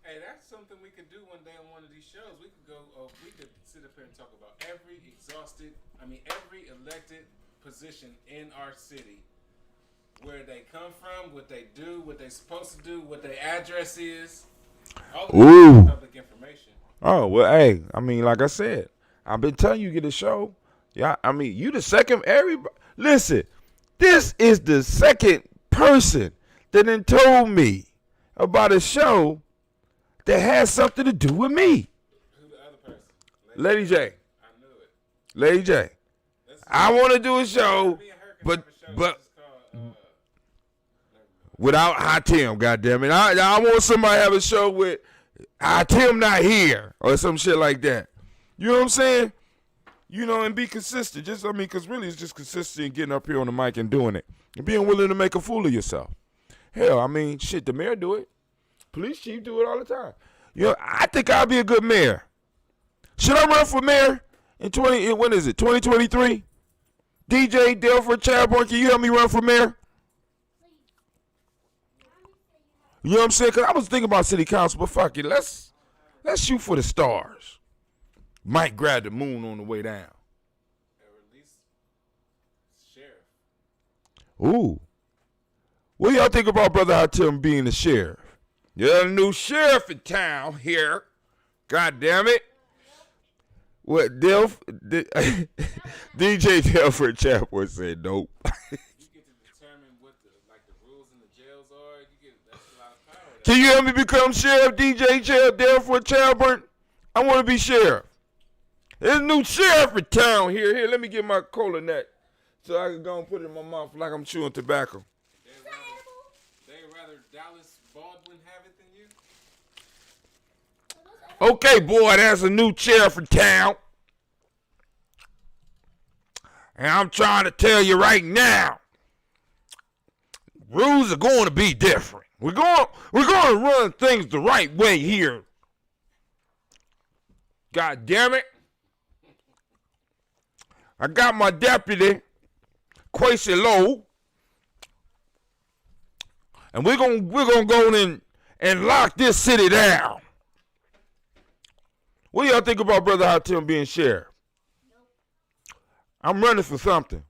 Hey, that's something we could do one day on one of these shows. We could sit up here and talk about every elected position in our city, where they come from, what they do, what they supposed to do, what their address is. All of public information. Oh, well, hey, I mean, like I said, I've been telling you get a show. Yeah, I mean, you the second, listen, this is the second person that then told me about a show that has something to do with me. Who the other person? Lady J. I knew it. Lady J. I want to do a show, but without High Tim, goddammit. I want somebody to have a show with High Tim not here or some shit like that. You know what I'm saying? You know, and be consistent. Because really it's just consistency and getting up here on the mic and doing it. And being willing to make a fool of yourself. Hell, I mean, shit, the mayor do it. Police chief do it all the time. You know, I think I'll be a good mayor. Should I run for mayor in 2023? DJ Delford Chadbourne, can you help me run for mayor? You know what I'm saying? Because I was thinking about city council, but fuck it. Let's shoot for the stars. Might grab the moon on the way down. Or at least sheriff. Ooh. What do y'all think about Brother Hatim being the sheriff? You're the new sheriff in town here. God damn it. What, DJ Delford Chapwood said nope. You get to determine what the rules in the jails are. That's a lot of power. Can you help me become sheriff, DJ Delford Chapwood? I want to be sheriff. There's a new sheriff in town here. Here, let me get my cola nut so I can go and put it in my mouth like I'm chewing tobacco. They'd rather Dallas Baldwin have it than you? Okay, boy, that's a new sheriff in town. And I'm trying to tell you right now, rules are going to be different. We're going to run things the right way here. God damn it. I got my deputy, Quasi Lowe, and we're gonna go in and lock this city down. What do y'all think about Brother Hatim being sheriff? I'm running for something.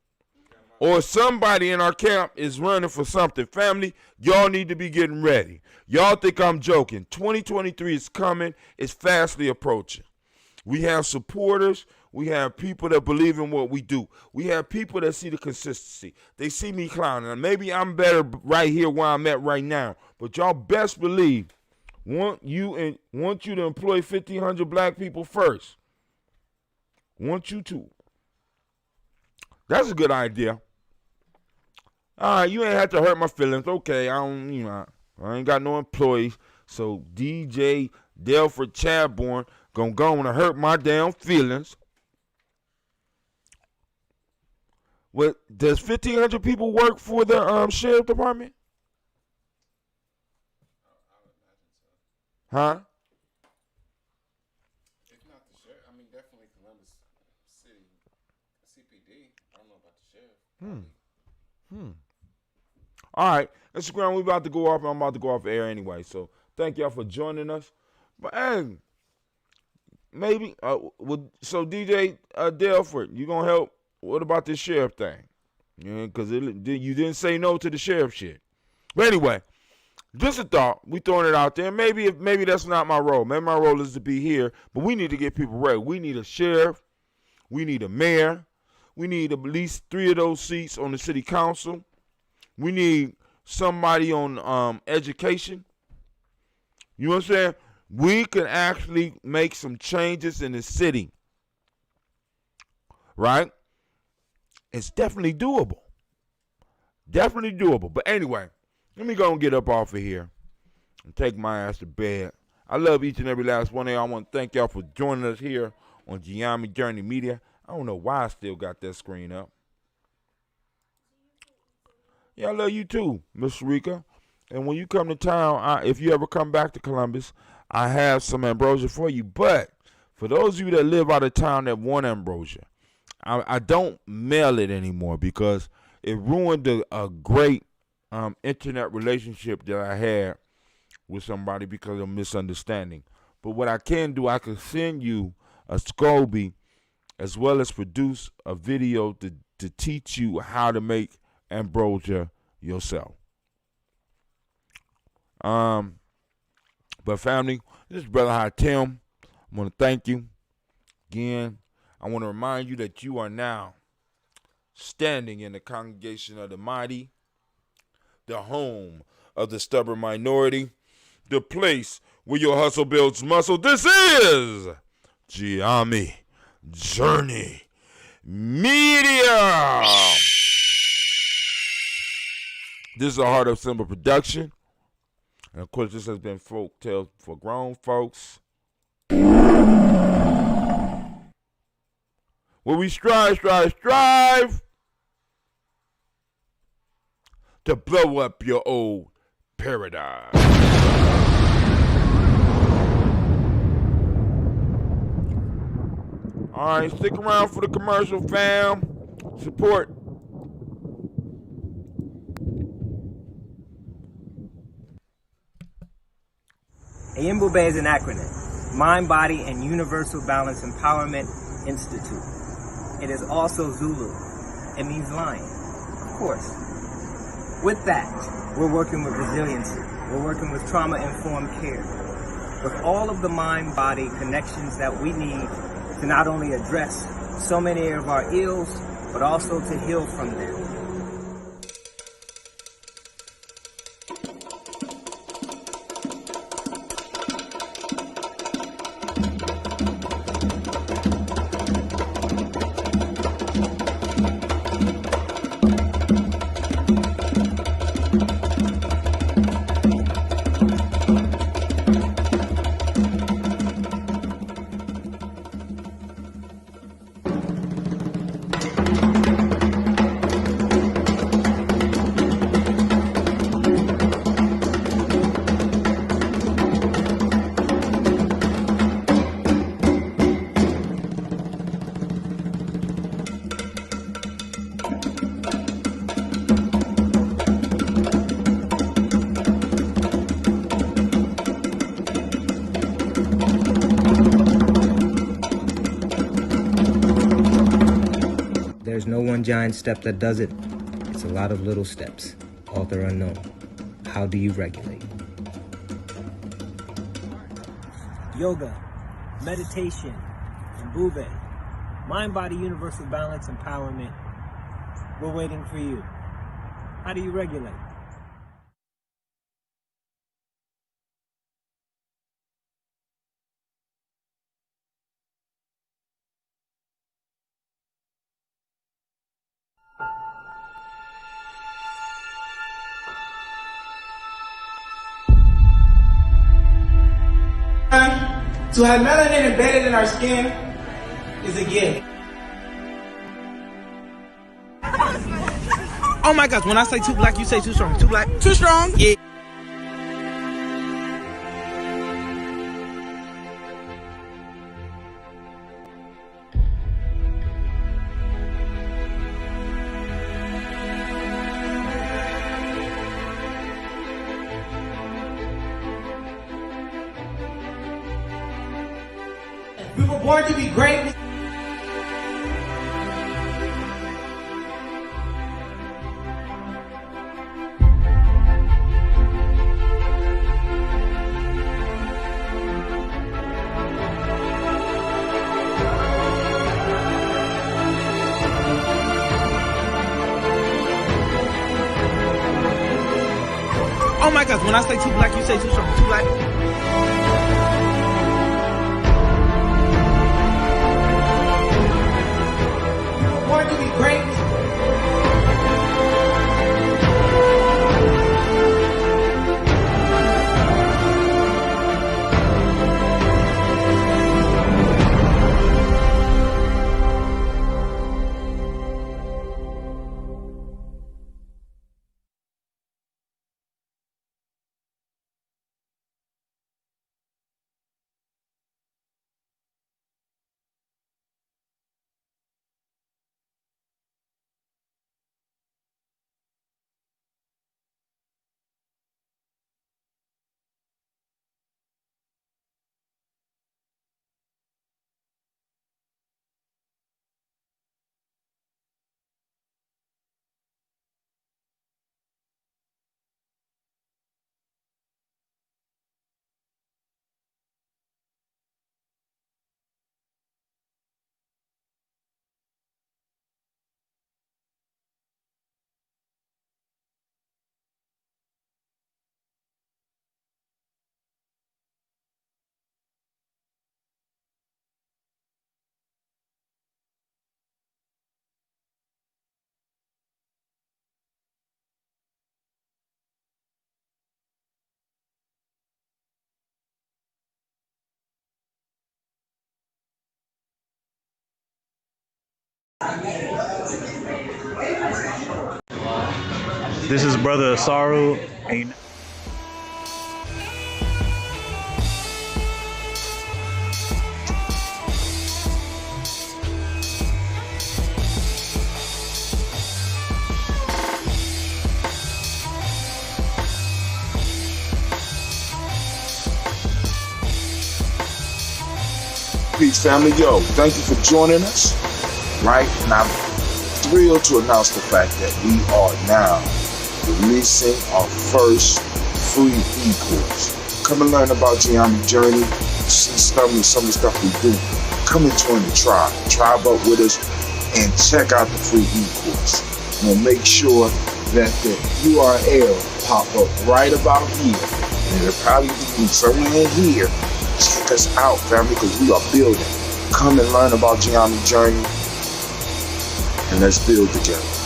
Or somebody in our camp is running for something. Family, y'all need to be getting ready. Y'all think I'm joking. 2023 is coming. It's fastly approaching. We have supporters. We have people that believe in what we do. We have people that see the consistency. They see me clowning. And maybe I'm better right here where I'm at right now. But y'all best believe, want you to employ 1,500 black people first. Want you to. That's a good idea. All right, you ain't have to hurt my feelings. Okay, I ain't got no employees. So DJ Delford Chadbourne gonna go and hurt my damn feelings. What, does 1,500 people work for the sheriff department? I would imagine so. Huh? If not the sheriff, definitely only Columbus City CPD. I don't know about the sheriff. All right, Instagram, we about to go off. I'm about to go off air anyway. So thank y'all for joining us. But hey, maybe so DJ Delford, you gonna help? What about this sheriff thing? Because you didn't say no to the sheriff shit. But anyway, just a thought. We throwing it out there. Maybe that's not my role. Maybe my role is to be here. But we need to get people ready. We need a sheriff. We need a mayor. We need at least 3 of those seats on the city council. We need somebody on education. You know what I'm saying? We can actually make some changes in the city. Right? It's definitely doable. Definitely doable. But anyway, let me go and get up off of here and take my ass to bed. I love each and every last one of y'all. I want to thank y'all for joining us here on Giami Journey Media. I don't know why I still got that screen up. Yeah, I love you too, Miss Rika. And when you come to town, if you ever come back to Columbus, I have some ambrosia for you. But for those of you that live out of town that want ambrosia, I don't mail it anymore because it ruined a great internet relationship that I had with somebody because of misunderstanding. But what I can do, I can send you a SCOBY as well as produce a video to teach you how to make ambrosia yourself. But family, this is Brother High Tim. I want to thank you again. I want to remind you that you are now standing in the congregation of the mighty, the home of the stubborn minority, the place where your hustle builds muscle. This is Giami Journey Media. This is a Heart of Simba production. And of course, this has been Folktales for Grown Folks, where we strive to blow up your old paradigm. All right, stick around for the commercial, fam. Support. AMBOBE is an acronym, Mind, Body, and Universal Balance Empowerment Institute. It is also Zulu. It means lion, of course. With that, we're working with resiliency. We're working with trauma-informed care. With all of the mind-body connections that we need to not only address so many of our ills, but also to heal from them. There's no one giant step that does it. It's a lot of little steps. Author unknown. How do you regulate? Yoga, meditation, and Bube. Mind, body, universal balance, empowerment. We're waiting for you. How do you regulate? To have melanin embedded in our skin is a gift. Oh my gosh, when I say too black, you say too strong. Too black, too strong. Yeah. born to be great. Oh my gosh, when I say too black, you say too strong. Too black. Born to be great. This is Brother Asaru. Peace, family. Yo, thank you for joining us. Right? And I'm thrilled to announce the fact that we are now releasing our first free e-course. Come and learn about Geometry Journey, see some of the stuff we do. Come and join the tribe up with us, and check out the free e-course. We'll make sure that the URL pop up right about here, and it'll probably be somewhere in here. Check us out, family, because we are building. Come and learn about Geometry Journey, and let's build together.